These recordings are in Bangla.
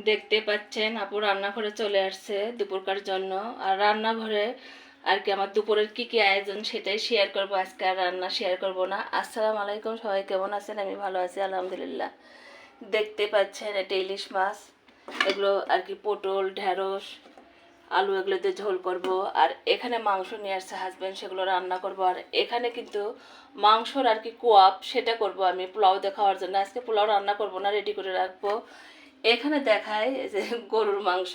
দেখতে পাচ্ছেন আপু রান্নাঘরে চলে আসছে দুপুরকার জন্য। আর রান্নাঘরে আর কি আমার দুপুরের কি কি আয়োজন সেটাই শেয়ার করব আজকে, আর রান্না শেয়ার করব না। আসসালামু আলাইকুম, সবাই কেমন আছেন? আমি ভালো আছি আলহামদুলিল্লাহ। দেখতে পাচ্ছেন এটা ইলিশ মাছ, এগুলো আর কি পটল ঢেঁড়স আলু এগুলো দিয়ে ঝোল করব। আর এখানে মাংস নিয়ে আসছে হাজব্যান্ড, সেগুলো রান্না করব। আর এখানে কিন্তু মাংসর আর কি কোয়াপ, সেটা করব আমি পোলাও দিয়ে খাওয়ার জন্য। আজকে পোলাও রান্না করব না, রেডি করে রাখবো। এখানে দেখায় যে গরুর মাংস,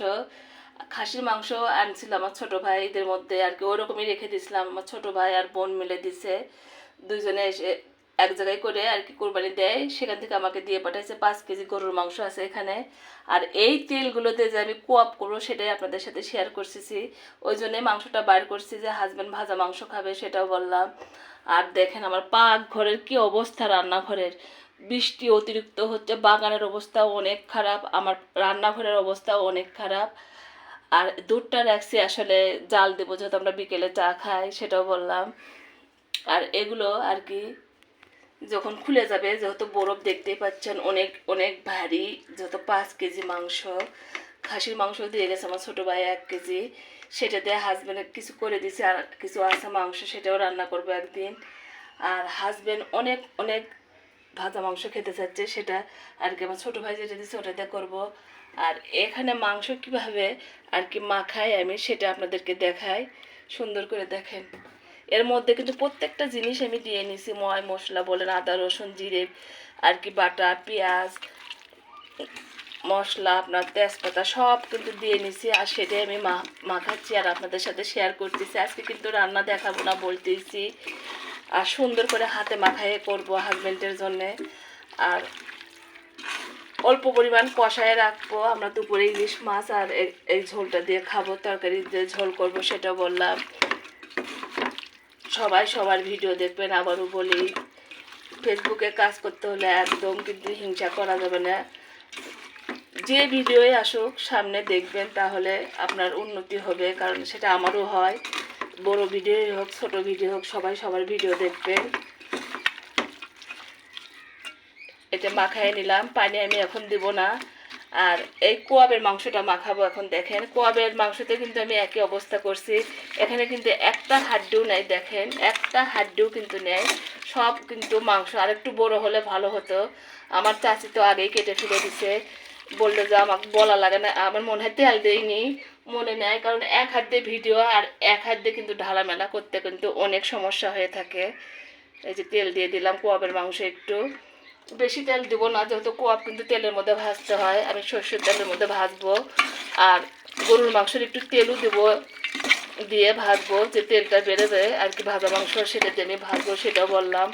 খাসির মাংস আনছিল আমার ছোট ভাইদের মধ্যে আর কি, ওরকমই রেখে দিয়েছিলাম। আমার ছোট ভাই আর বোন মিলে দিছে, দুজনে এসে এক জায়গায় করে আর কি কোরবানি দেয়, সেখান থেকে আমাকে দিয়ে পাঠাইছে 5 কেজি গরুর মাংস আছে এখানে। আর এই তেলগুলোতে যে আমি কোয়াপ করবো সেটাই আপনাদের সাথে শেয়ার করতেছি। ওই জন্যে মাংসটা বাইর করছি, যে হাজব্যান্ড ভাজা মাংস খাবে সেটাও বললাম। আর দেখেন আমার পাক ঘরের কি অবস্থা, রান্নাঘরের বৃষ্টি অতিরিক্ত হচ্ছে, বাগানের অবস্থাও অনেক খারাপ, আমার রান্নাঘরের অবস্থাও অনেক খারাপ। আর দুধটা রাখছি আসলে জাল দেবো, যেহেতু আমরা বিকেলে চা খাই সেটাও বললাম। আর এগুলো আর কি যখন খুলে যাবে, যেহেতু বরফ দেখতেই পাচ্ছেন অনেক অনেক ভারী, যেহেতু 5 কেজি মাংস, খাসির মাংস দিয়ে গেছে আমার ছোটো ভাই 1 কেজি, সেটা দিয়ে হাজব্যান্ড কিছু করে দিছে, আর কিছু আছে মাংস সেটাও রান্না করবো একদিন। আর হাজব্যান্ড অনেক অনেক ভাজা মাংস খেতে চাচ্ছে, সেটা আর কি আমার ছোটো ভাই যেটা দিচ্ছে ওটা দিয়ে করবো। আর এখানে মাংস কিভাবে আর কি মাখাই আমি সেটা আপনাদেরকে দেখাই, সুন্দর করে দেখেন। এর মধ্যে কিন্তু প্রত্যেকটা জিনিস আমি দিয়ে নিছি, ময় মশলা বলেন, আদা রসুন জিরে আর কি বাটা, পেঁয়াজ মশলা, আপনার তেজপাতা সব কিন্তু দিয়ে নিছি। আর সেটাই আমি মাখাচ্ছি আর আপনাদের সাথে শেয়ার করতেছি। আজকে কিন্তু রান্না দেখাবো না বলতেছি, আর সুন্দর করে হাতে মাখায়ে করব হাজব্যান্ডের জন্যে। আর অল্প পরিমাণ কষায় রাখবো, আমরা দুপুরে ইলিশ মাছ আর এই ঝোলটা দিয়ে খাবো, তরকারি দিয়ে ঝোল করব সেটা বললাম। সবাই সবার ভিডিও দেখবেন, আবারও বলি ফেসবুকে কাজ করতে হলে একদম কিন্তু হিংসা করা যাবে না। যে ভিডিওই আসুক সামনে দেখবেন, তাহলে আপনার উন্নতি হবে, কারণ সেটা আমারও হয়। বড় ভিডিও হোক ছোট ভিডিও হোক, সবাই সবার ভিডিও দেখবেন। এটা মাখায় নিলাম, পানি আমি এখন দিব না। আর এই কোয়াবের মাংসটা মাখাবো এখন। দেখেন কোয়াবের মাংসতে কিন্তু আমি একই অবস্থা করছি, এখানে কিন্তু একটা হাড্ডিও নেই, দেখেন একটা হাড্ডিও কিন্তু নেই, সব কিন্তু মাংস। আর একটু বড় হলে ভালো হতো, আমার চাচি তো আগেই কেটে ফেলে দিছে, বললো যে আমাকে বলা লাগে না। আমার মনে হয় তেল দেয়নি, মনে নেয়, কারণ এক হাত দিয়ে ভিডিও আর এক হাত দিয়ে কিন্তু ঢালা মেলা করতে কিন্তু অনেক সমস্যা হয়ে থাকে। এই যে তেল দিয়ে দিলাম, কোয়াবের মাংস একটু বেশি তেল দিব না, যেহেতু কোয়াব কিন্তু তেলের মধ্যে ভাজতে হয়, আমি সর্ষের তেলের মধ্যে ভাজবো। আর গরুর মাংসের একটু তেলও দেবো, দিয়ে ভাজবো, যে তেলটা বেরোবে আর কি ভাজা মাংস, সেটা দিয়ে আমি ভাজবো সেটাও বললাম।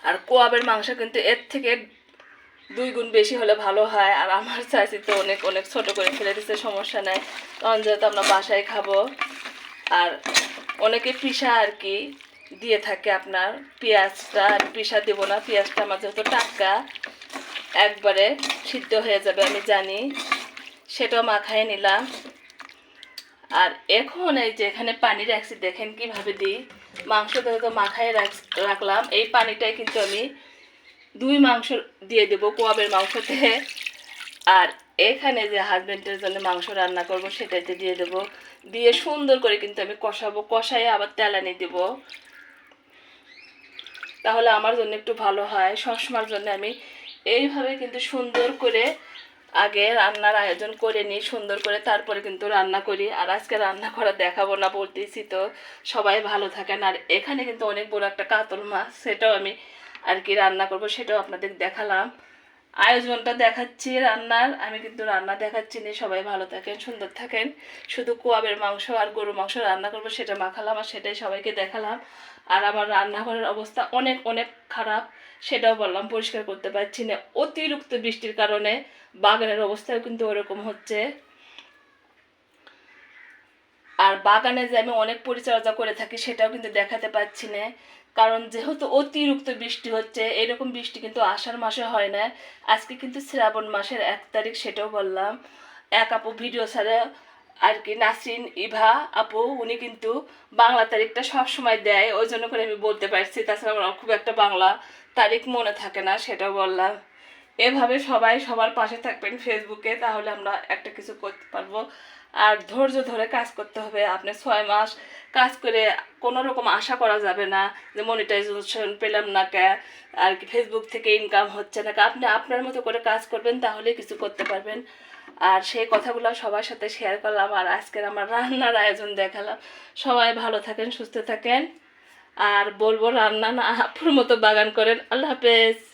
আর কোয়াবের মাংস কিন্তু এর থেকে 2 গুণ বেশি হলে ভালো হয়। আর আমার চাইছি তো অনেক অনেক ছোটো করে ফেলে দিতে, সমস্যা নেই, কারণ যেহেতু আমরা বাসায় খাবো। আর অনেকে পিসা আর কি দিয়ে থাকে, আপনার পেঁয়াজটা পিসা দেব না, পেঁয়াজটা আমার যেহেতু টাটকা একবারে সিদ্ধ হয়ে যাবে আমি জানি, সেটাও মাখায় নিলাম। আর এখন এই যে এখানে পানি রাখছি, দেখেন কিভাবে দিই। মাংস যেহেতু মাখায় রাখলাম, এই পানিটাই কিন্তু আমি 2 মাংস দিয়ে দেবো কোয়াবের মাংসতে। আর এখানে যে হাজব্যান্ডের জন্য মাংস রান্না করব সেটাতে দিয়ে দেবো, দিয়ে সুন্দর করে কিন্তু আমি কষাবো, কষাই আবার তেলানি দেবো, তাহলে আমার জন্য একটু ভালো হয়। সবসময়ের জন্য আমি এইভাবে কিন্তু সুন্দর করে আগে রান্নার আয়োজন করে নিই, সুন্দর করে তারপরে কিন্তু রান্না করি। আর আজকে রান্না করা দেখাবো না বলতেছি তো, সবাই ভালো থাকেন। আর এখানে কিন্তু অনেক বড় একটা কাতল মাছ, সেটাও আমি আর কি রান্না করব, সেটাও আপনাদের দেখালাম। আয়োজনটা দেখাচ্ছি রান্নার, আমি কিন্তু রান্না দেখাচ্ছি না। সবাই ভালো থাকেন, সুন্দর থাকেন। শুধু কোয়াবের মাংস আর গরুর মাংস রান্না করবো, সেটা মাখালাম আর সেটাই সবাইকে দেখালাম। আর আমার রান্নাঘরের অবস্থা অনেক অনেক খারাপ, সেটাও বললাম, পরিষ্কার করতে পারছি না অতিরিক্ত বৃষ্টির কারণে। বাগানের অবস্থাও কিন্তু ওরকম হচ্ছে। আর বাগানে যে আমি অনেক পরিচর্যা করে থাকি সেটাও কিন্তু দেখাতে পাচ্ছি না, কারণ যেহেতু অতিরিক্ত বৃষ্টি হচ্ছে। এরকম বৃষ্টি কিন্তু আষাঢ় মাসে হয় না, আজকে কিন্তু শ্রাবণ মাসের 1 তারিখ, সেটাও বললাম। এক আপু ভিডিও ছাড়ে আর কি, নাসরিন ইভা আপু, উনি কিন্তু বাংলা তারিখটা সব সময় দেয়, ওই জন্য করে আমি বলতে পারছি, তাছাড়া আমার খুব একটা বাংলা তারিখ মনে থাকে না, সেটাও বললাম। এভাবে সবাই সবার পাশে থাকবেন ফেসবুকে, তাহলে আমরা একটা কিছু করতে পারবো। আর ধৈর্য ধরে কাজ করতে হবে। আপনি 6 মাস কাজ করে কোনো রকম আশা করা যাবে না যে মনিটাইজেশন পেলাম না কে, আর কি ফেসবুক থেকে ইনকাম হচ্ছে না কে। আপনি আপনার মতো করে কাজ করবেন, তাহলে কিছু করতে পারবেন। আর সেই কথাগুলো সবার সাথে শেয়ার করলাম, আর আজকের আমার রান্নার আয়োজন দেখালাম। সবাই ভালো থাকেন, সুস্থ থাকেন, আর বলবো রান্না না আপুর মতো বাগান করেন। আল্লাহ হাফেজ।